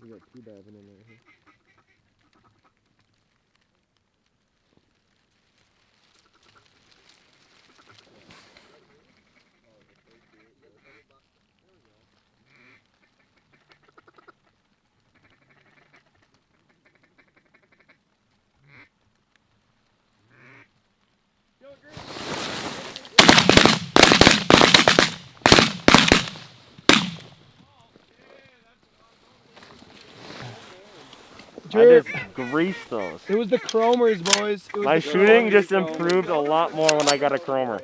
We got two diving in there. I just greased those. It was the chromers, boys. My shooting just improved a lot more when I got a chromer.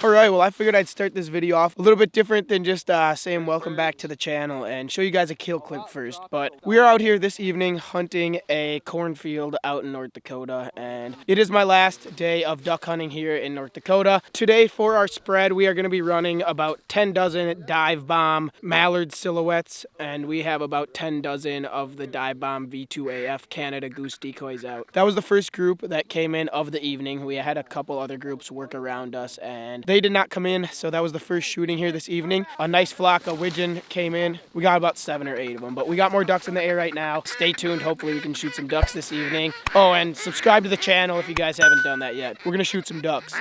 Alright, well I figured I'd start this video off a little bit different than just saying welcome back to the channel and show you guys a kill clip first. But we are out here this evening hunting a cornfield out in North Dakota, and it is my last day of duck hunting here in North Dakota. Today for our spread we are going to be running about 10 dozen dive bomb mallard silhouettes, and we have about 10 dozen of the dive bomb V2AF Canada goose decoys out. That was the first group that came in of the evening. We had a couple other groups work around us and they did not come in, so that was the first shooting here this evening. A nice flock of widgeon came in. We got about 7 or 8 of them, but we got more ducks in the air right now. Stay tuned. Hopefully we can shoot some ducks this evening. Oh, and subscribe to the channel if you guys haven't done that yet. We're going to shoot some ducks.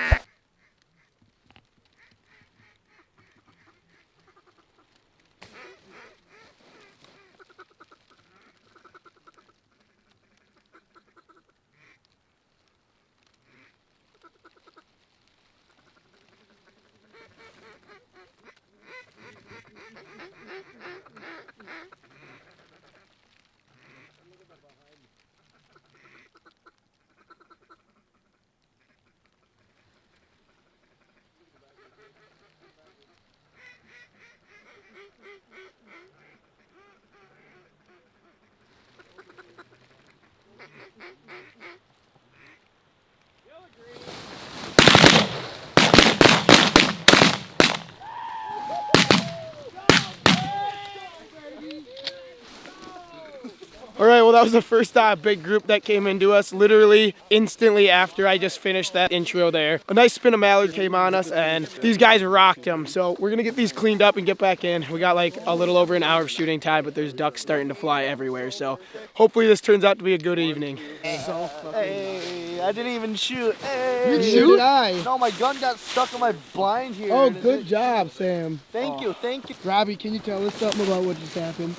Alright, well that was the first big group that came into us literally instantly after I just finished that intro there. A nice spin of mallard came on us and these guys rocked them. So we're going to get these cleaned up and get back in. We got like a little over an hour of shooting time, but there's ducks starting to fly everywhere. So hopefully this turns out to be a good evening. Hey, I didn't even shoot. Hey. You didn't shoot? No, my gun got stuck on my blind here. Oh, good job, Sam. Thank you, thank you. Robbie, can you tell us something about what just happened?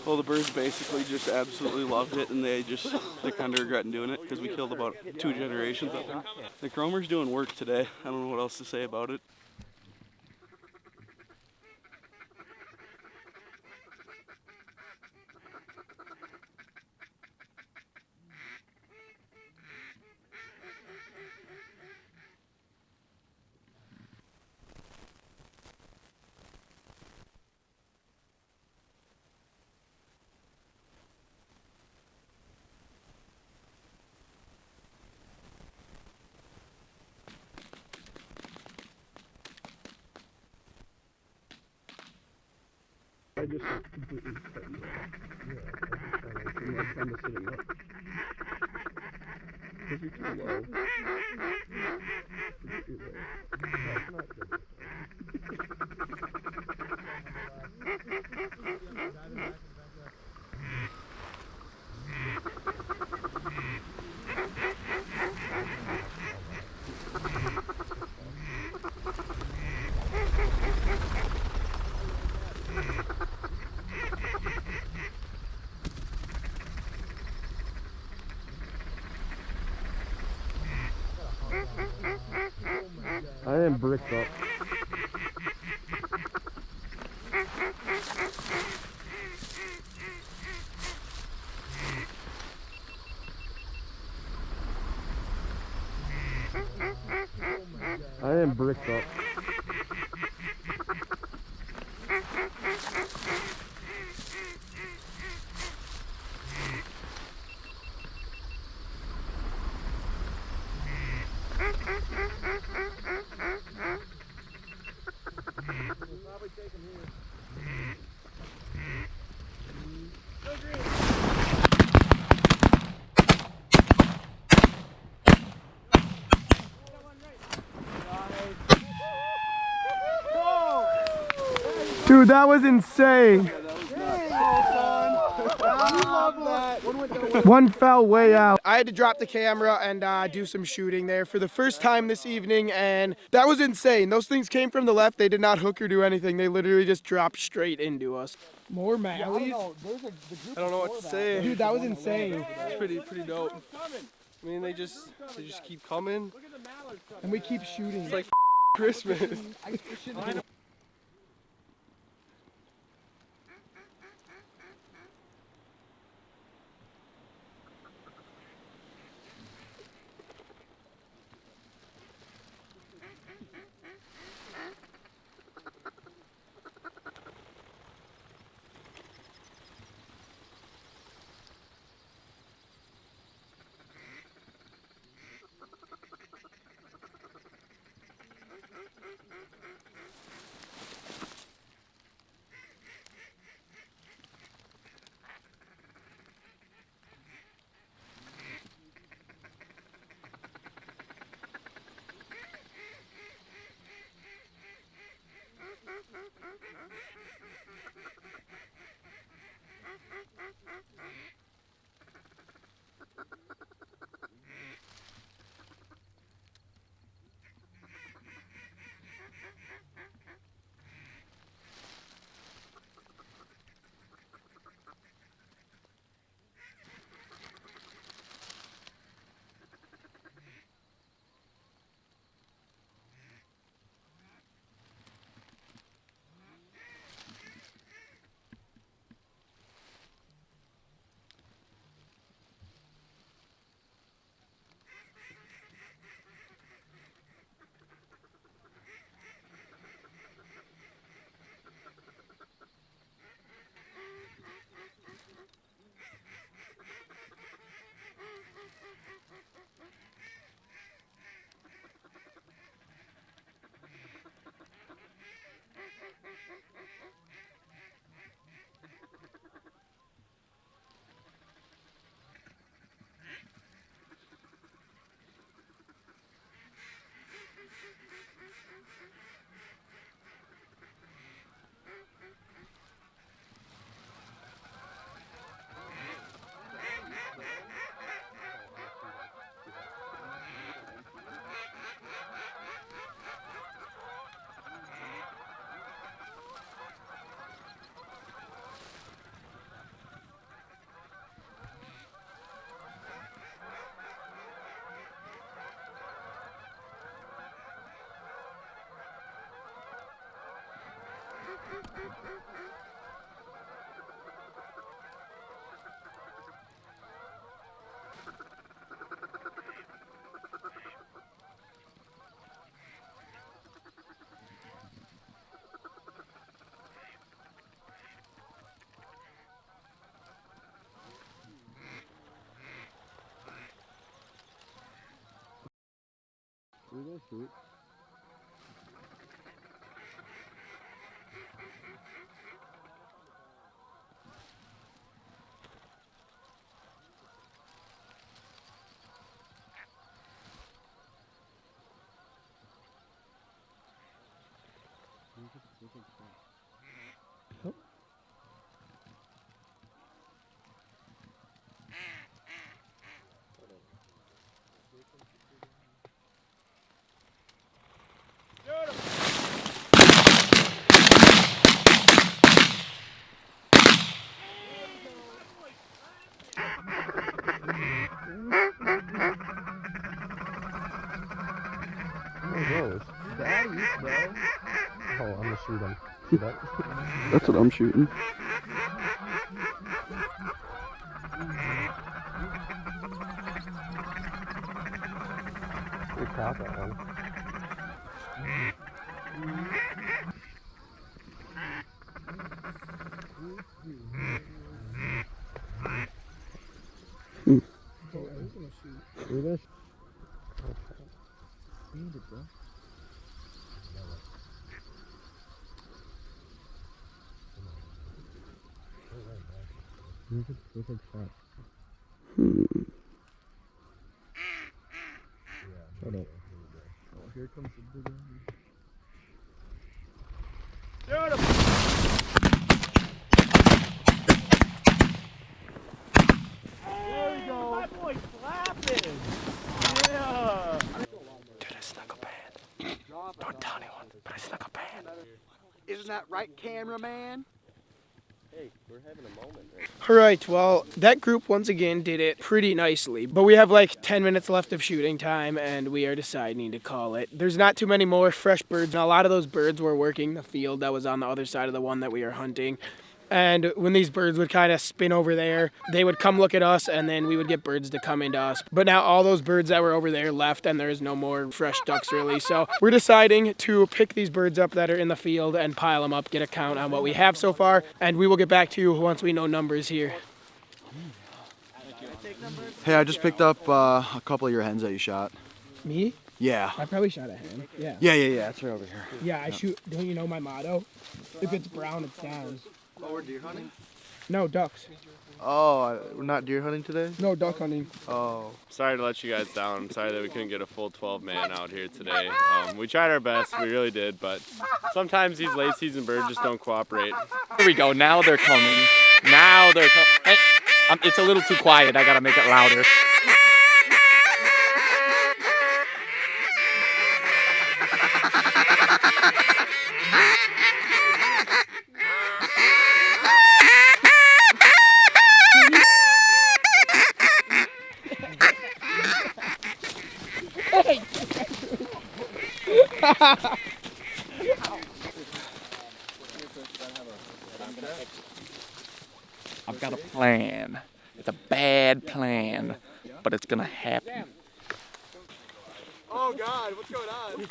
Well, the birds basically just absolutely loved it, and they're kind of regretting doing it because we killed about 2 generations of them. The chromer's doing work today. I don't know what else to say about it. I just completely tightened it. Yeah, I'm kind of sitting up. Because you're too low. You're too low. That's not good. I am bricked up. I am bricked up. Dude, that was insane. One fell way out. I had to drop the camera and do some shooting there for the first time this evening, and that was insane. Those things came from the left. They did not hook or do anything. They literally just dropped straight into us. More mallees? I don't know what to say. Dude, that was insane. It's pretty dope. I mean, they just keep coming. And we keep shooting. It's like Christmas. We're gonna shoot. Those. Daddy, bro. Oh, I'm gonna shoot him. See that? That's what I'm shooting. Good shot, that one. We're gonna shoot. Need it, bro. Good shot. Shut up. Oh, here comes the big one. Shoot him! Yeah. Dude, I snuck a pan. Don't tell anyone, but I snuck a pan. Isn't that right, cameraman? Hey, we're having a moment right All right, well, that group once again did it pretty nicely, but we have like 10 minutes left of shooting time and we are deciding to call it. There's not too many more fresh birds. Now, a lot of those birds were working the field that was on the other side of the one that we are hunting. And when these birds would kind of spin over there, they would come look at us and then we would get birds to come into us. But now all those birds that were over there left and there's no more fresh ducks really. So we're deciding to pick these birds up that are in the field and pile them up, get a count on what we have so far. And we will get back to you once we know numbers here. Hey, I just picked up a couple of your hens that you shot. Me? Yeah. I probably shot a hen. Yeah. Yeah. That's right over here. Yeah, I shoot. Don't you know my motto? If it's brown, it's down. Oh, we're deer hunting? No, ducks. Oh, we're not deer hunting today? No, duck hunting. Oh. Sorry to let you guys down. I'm sorry that we couldn't get a full 12 man out here today. We tried our best, we really did, but sometimes these late season birds just don't cooperate. Here we go. Now they're coming. Now they're coming. Hey, it's a little too quiet. I gotta make it louder. I've got a plan. It's a bad plan, but it's gonna happen. Oh, God, what's going on?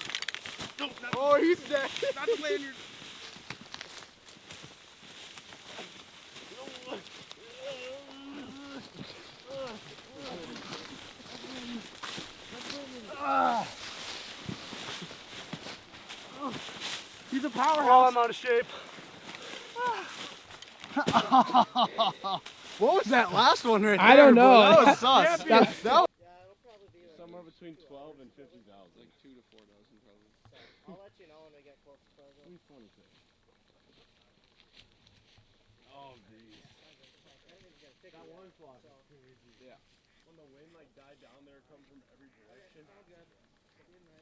Oh, he's dead. Not playing your... He's a powerhouse. Oh, I'm out of shape. What was that last one right there? I don't know. Bro? That was sus. Somewhere between 12 and 50,000. Like 2 to 4 dozen probably. I'll let you know when we get close to present. At least 26. Oh, geez. That one flock is crazy. Yeah. When the wind like died down there, come from every direction.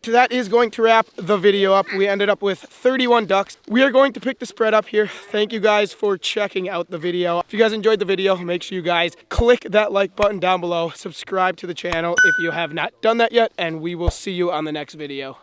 So that is going to wrap the video up. We ended up with 31 ducks. We are going to pick the spread up here. Thank you guys for checking out the video. If you guys enjoyed the video, make sure you guys click that like button down below. Subscribe to the channel if you have not done that yet, and we will see you on the next video.